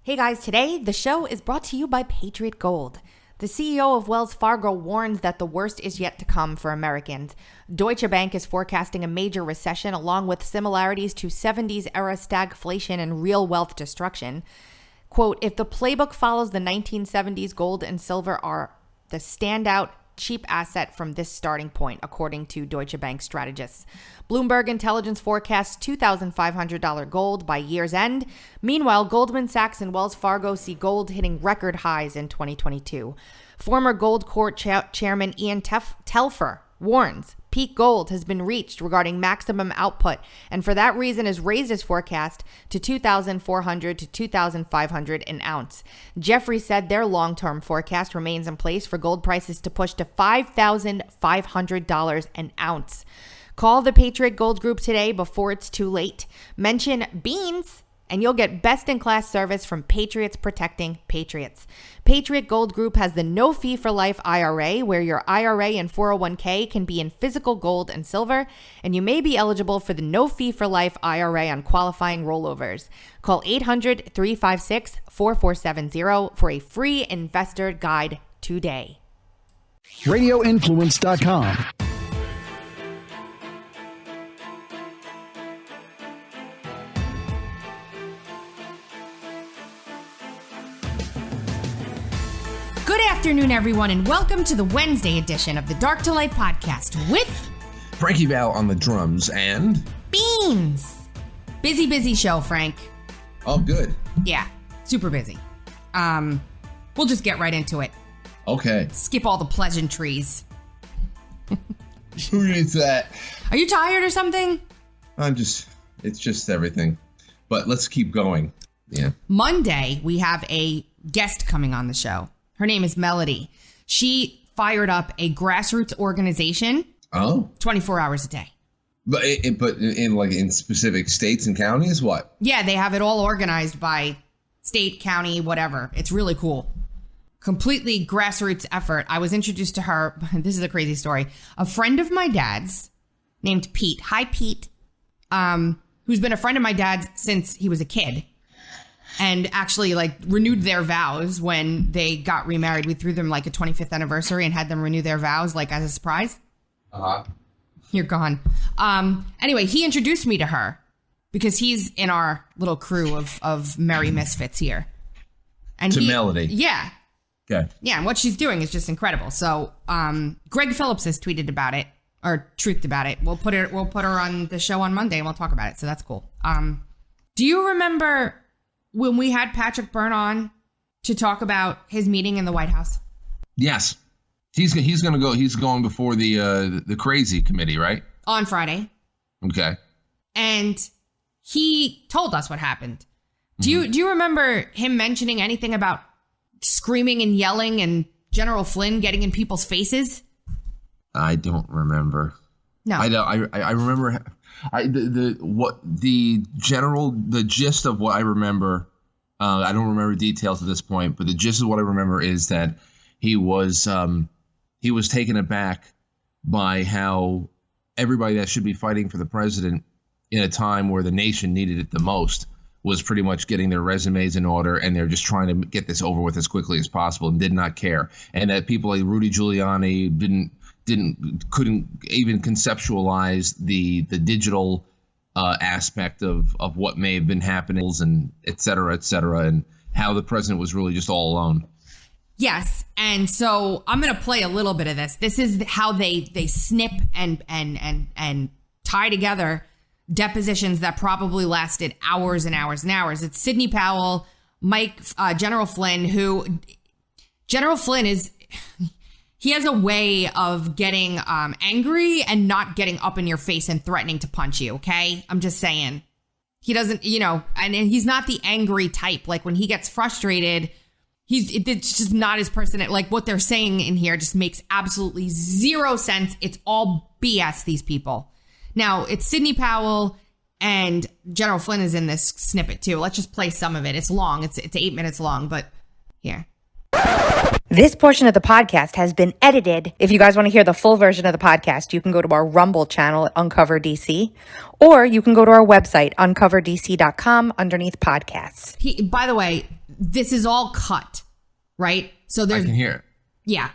Hey guys, today the show is brought to you by Patriot Gold. The CEO of Wells Fargo warns that the worst is yet to come for Americans. Deutsche Bank is forecasting a major recession along with similarities to 70s era stagflation and real wealth destruction. Quote, if the playbook follows the 1970s, gold and silver are the standout cheap asset from this starting point, according to Deutsche Bank strategists. Bloomberg Intelligence forecasts $2,500 gold by year's end. Meanwhile, Goldman Sachs and Wells Fargo see gold hitting record highs in 2022. Former Gold Court Chairman Ian Telfer warns peak gold has been reached regarding maximum output, and for that reason has raised his forecast to $2,400 to $2,500 an ounce. Jeffrey said their long-term forecast remains in place for gold prices to push to $5,500 an ounce. Call the Patriot Gold Group today before it's too late. Mention beans and you'll get best-in-class service from Patriots protecting Patriots. Patriot Gold Group has the no-fee-for-life IRA, where your IRA and 401k can be in physical gold and silver, and you may be eligible for the no-fee-for-life IRA on qualifying rollovers. Call 800-356-4470 for a free investor guide today. RadioInfluence.com. Good afternoon, everyone, and welcome to the Wednesday edition of the Dark to Light podcast with Frankie Val on the drums and Beans. Busy show, Frank. Oh, good. Yeah, super busy. We'll just get right into it. Okay. Skip all the pleasantries. Who needs that? Are you tired or something? It's just everything. But let's keep going. Yeah. Monday, we have a guest coming on the show. Her name is Melody. She fired up a grassroots organization. Oh. 24 hours a day. But in specific states and counties, what? Yeah, they have it all organized by state, county, whatever. It's really cool. Completely grassroots effort. I was introduced to her. This is a crazy story. A friend of my dad's named Pete. Hi, Pete. Who's been a friend of my dad's since he was a kid. And actually, renewed their vows when they got remarried. We threw them a 25th anniversary and had them renew their vows as a surprise. Uh-huh. You're gone. Anyway, he introduced me to her because he's in our little crew of merry misfits here. And Melody. Yeah. Okay. Yeah, and what she's doing is just incredible. So, Greg Phillips has tweeted about it or truthed about it. We'll put her on the show on Monday and we'll talk about it. So that's cool. Do you remember when we had Patrick Byrne on to talk about his meeting in the White House? Yes. He's going to go. He's going before the crazy committee, right? On Friday. Okay. And he told us what happened. Do you remember him mentioning anything about screaming and yelling and General Flynn getting in people's faces? I don't remember. No. I remember the gist of what I remember. I don't remember details at this point, but the gist of what I remember is that he was taken aback by how everybody that should be fighting for the president in a time where the nation needed it the most was pretty much getting their resumes in order, and they're just trying to get this over with as quickly as possible and did not care. And that people like Rudy Giuliani couldn't even conceptualize the digital aspect of what may have been happening, and et cetera, and how the president was really just all alone. Yes, and so I'm going to play a little bit of this. This is how they snip and tie together depositions that probably lasted hours and hours and hours. It's Sidney Powell, General Flynn, General Flynn is... He has a way of getting angry and not getting up in your face and threatening to punch you, okay? I'm just saying. He doesn't, and he's not the angry type. When he gets frustrated, it's just not his person. What they're saying in here just makes absolutely zero sense. It's all BS, these people. Now, it's Sidney Powell and General Flynn is in this snippet, too. Let's just play some of it. It's long. It's 8 minutes long, but here. This portion of the podcast has been edited. If you guys want to hear the full version of the podcast, you can go to our Rumble channel at Uncover DC, or you can go to our website, uncoverdc.com, underneath podcasts. By the way, this is all cut, right? So I there's, can hear it. yeah,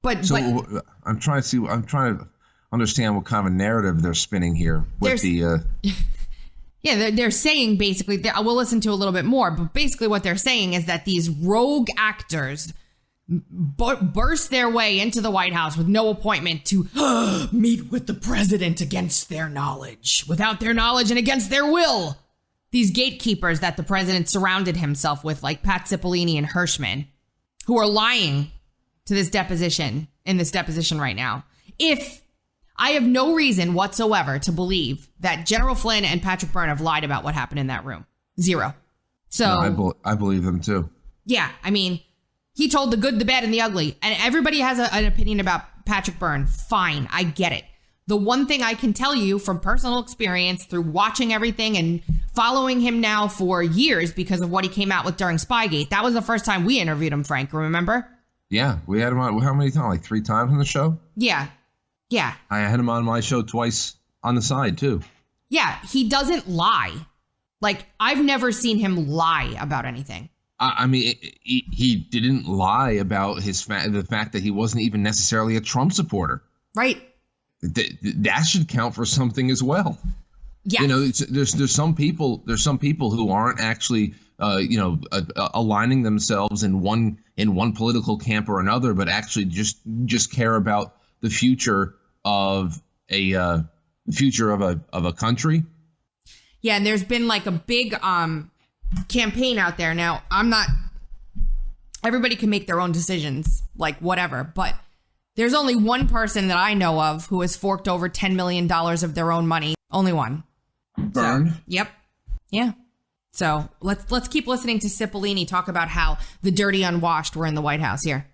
but I'm trying to understand what kind of a narrative they're spinning here with the. Yeah, they're saying basically, we'll listen to a little bit more, but basically what they're saying is that these rogue actors burst their way into the White House with no appointment to meet with the president against their knowledge, without their knowledge and against their will. These gatekeepers that the president surrounded himself with, like Pat Cipollini and Hirschman, who are lying to this deposition, in this deposition right now. If I have no reason whatsoever to believe that General Flynn and Patrick Byrne have lied about what happened in that room. Zero. So No, I believe them too. Yeah, I mean, he told the good, the bad, and the ugly. And everybody has an opinion about Patrick Byrne. Fine, I get it. The one thing I can tell you from personal experience through watching everything and following him now for years because of what he came out with during Spygate, that was the first time we interviewed him, Frank, remember? Yeah, we had him on, how many times? Like 3 times on the show? Yeah. Yeah. I had him on my show twice on the side, too. Yeah, he doesn't lie. Like, I've never seen him lie about anything. I mean, he didn't lie about the fact that he wasn't even necessarily a Trump supporter. Right. That should count for something as well. Yeah. You know, there's some people who aren't actually aligning themselves in one political camp or another, but actually just care about the future of a country. Yeah, and there's been like a big campaign out there. Now, everybody can make their own decisions, like whatever, but there's only one person that I know of who has forked over $10 million of their own money. Only one. Byrne? So, yep. Yeah. So let's keep listening to Cipollini talk about how the dirty unwashed were in the White House here.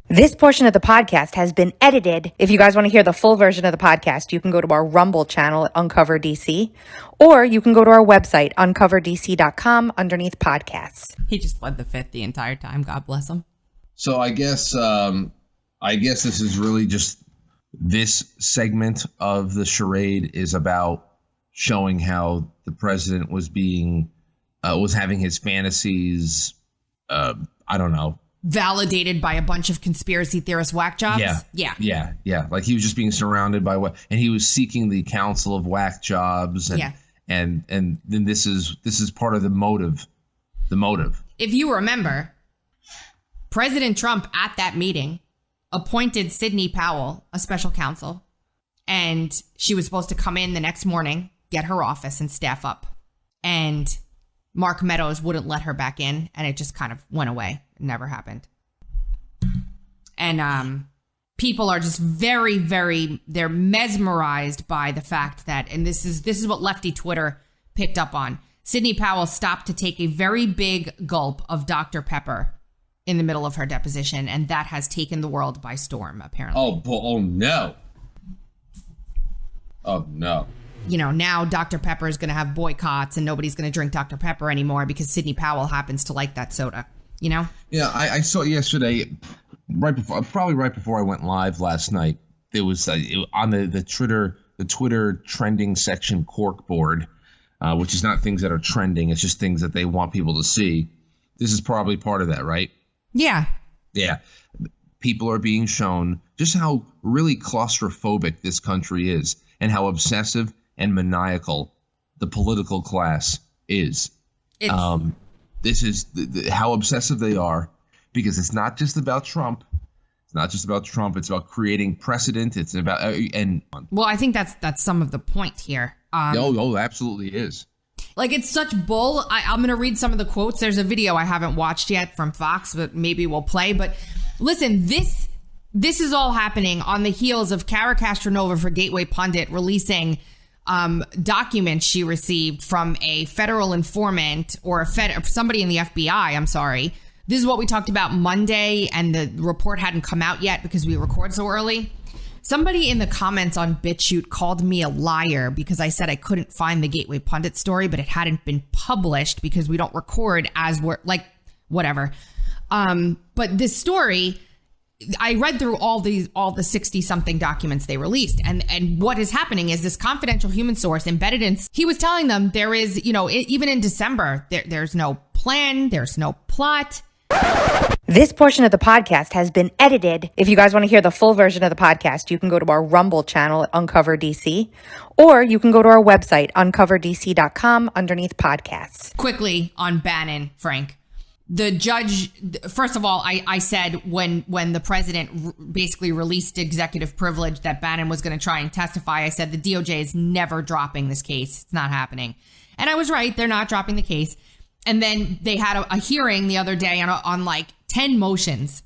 This portion of the podcast has been edited. If you guys want to hear the full version of the podcast, you can go to our Rumble channel at Uncover DC, or you can go to our website, uncoverdc.com, underneath podcasts. He just led the fifth the entire time. God bless him. So I guess this is really just this segment of the charade is about showing how the president was having his fantasies. I don't know. Validated by a bunch of conspiracy theorist whack jobs. Yeah. Like he was just being surrounded by and he was seeking the counsel of whack jobs. And then this is part of the motive. The motive. If you remember, President Trump at that meeting appointed Sidney Powell a special counsel, and she was supposed to come in the next morning, get her office and staff up. And Mark Meadows wouldn't let her back in, and it just kind of went away. It never happened. And people are just very, very, they're mesmerized by the fact that, and this is what Lefty Twitter picked up on. Sidney Powell stopped to take a very big gulp of Dr. Pepper in the middle of her deposition, and that has taken the world by storm, apparently. Oh no. Oh no. You know, now Dr. Pepper is going to have boycotts and nobody's going to drink Dr. Pepper anymore because Sidney Powell happens to like that soda, you know? Yeah, I saw yesterday, right before I went live last night, there was on the Twitter trending section cork board, which is not things that are trending, it's just things that they want people to see. This is probably part of that, right? Yeah. Yeah. People are being shown just how really claustrophobic this country is and how obsessive and maniacal the political class is. This is how obsessive they are, because it's not just about Trump. It's not just about Trump. It's about creating precedent. It's about well, I think that's some of the point here. Absolutely is. Like, it's such bull. I'm going to read some of the quotes. There's a video I haven't watched yet from Fox, but maybe we'll play. But listen, this is all happening on the heels of Cara Castronova for Gateway Pundit releasing documents she received from a federal informant or somebody in the FBI. I'm sorry. This is what we talked about Monday, and the report hadn't come out yet because we record so early. Somebody in the comments on BitChute called me a liar because I said I couldn't find the Gateway Pundit story, but it hadn't been published because we don't record as we're like, whatever. But this story, I read through all the 60 something documents they released. And what is happening is this confidential human source embedded in, he was telling them there is, even in December, there's no plan. There's no plot. This portion of the podcast has been edited. If you guys want to hear the full version of the podcast, you can go to our Rumble channel at Uncover DC, or you can go to our website, uncoverdc.com, underneath podcasts. Quickly on Bannon, Frank. The judge, first of all, I said when the president basically released executive privilege that Bannon was going to try and testify, I said the DOJ is never dropping this case. It's not happening. And I was right. They're not dropping the case. And then they had a hearing the other day on like 10 motions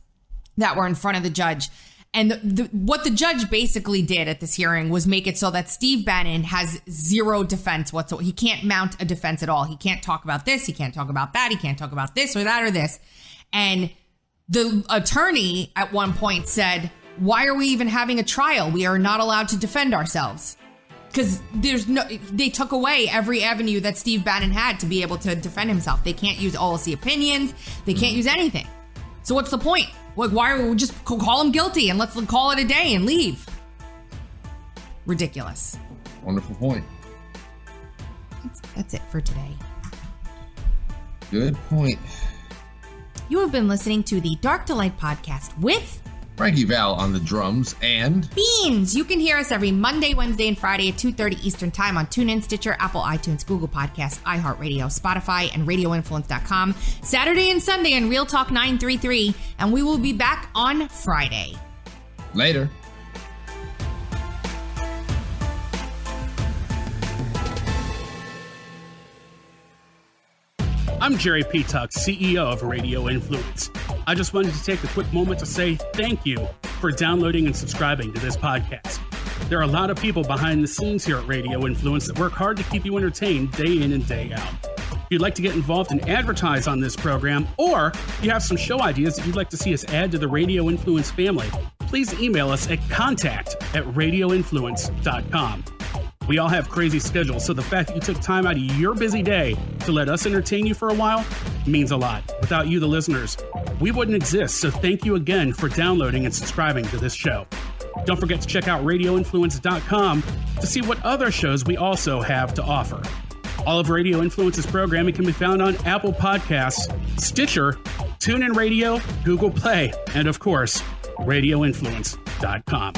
that were in front of the judge. And what the judge basically did at this hearing was make it so that Steve Bannon has zero defense whatsoever. He can't mount a defense at all. He can't talk about this. He can't talk about that. He can't talk about this or that or this. And the attorney at one point said, why are we even having a trial? We are not allowed to defend ourselves. Because they took away every avenue that Steve Bannon had to be able to defend himself. They can't use OLC opinions. They can't use anything. So what's the point? Like, why are we just call him guilty and let's call it a day and leave? Ridiculous. Wonderful point. That's it for today. Good point. You have been listening to the Dark to Light podcast with Frankie Val on the drums and Beans. You can hear us every Monday, Wednesday, and Friday at 2:30 Eastern Time on TuneIn, Stitcher, Apple, iTunes, Google Podcasts, iHeartRadio, Spotify, and RadioInfluence.com. Saturday and Sunday on Real Talk 933, and we will be back on Friday. Later. I'm Jerry P. Tuck, CEO of Radio Influence. I just wanted to take a quick moment to say thank you for downloading and subscribing to this podcast. There are a lot of people behind the scenes here at Radio Influence that work hard to keep you entertained day in and day out. If you'd like to get involved and advertise on this program, or you have some show ideas that you'd like to see us add to the Radio Influence family, please email us at contact@radioinfluence.com. We all have crazy schedules, so the fact that you took time out of your busy day to let us entertain you for a while means a lot. Without you, the listeners, we wouldn't exist, so thank you again for downloading and subscribing to this show. Don't forget to check out radioinfluence.com to see what other shows we also have to offer. All of Radio Influence's programming can be found on Apple Podcasts, Stitcher, TuneIn Radio, Google Play, and of course, radioinfluence.com.